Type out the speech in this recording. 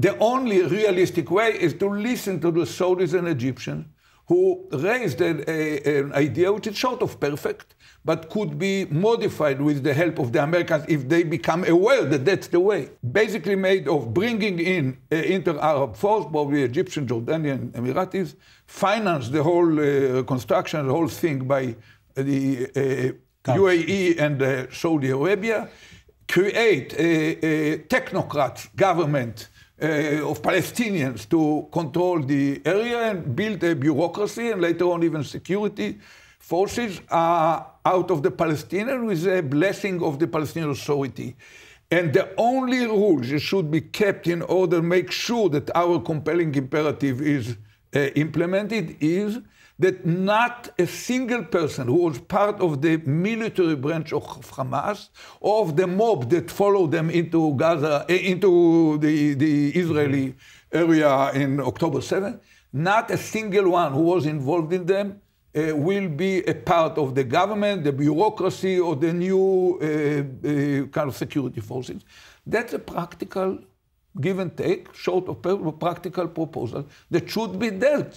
The only realistic way is to listen to the Saudis and Egyptians who raised an idea which is sort of perfect, but could be modified with the help of the Americans if they become aware that that's the way. Basically made of bringing in inter-Arab force, probably Egyptian, Jordanian, Emiratis, finance the whole reconstruction, the whole thing by the UAE and Saudi Arabia, create a technocrat government of Palestinians to control the area and build a bureaucracy and later on even security forces out of the Palestinians with a blessing of the Palestinian Authority. And the only rules that should be kept in order to make sure that our compelling imperative is implemented is that not a single person who was part of the military branch of Hamas or of the mob that followed them into Gaza, into the Israeli area in October 7, not a single one who was involved in them will be a part of the government, the bureaucracy, or the new kind of security forces. That's a practical give and take, short of practical proposal that should be dealt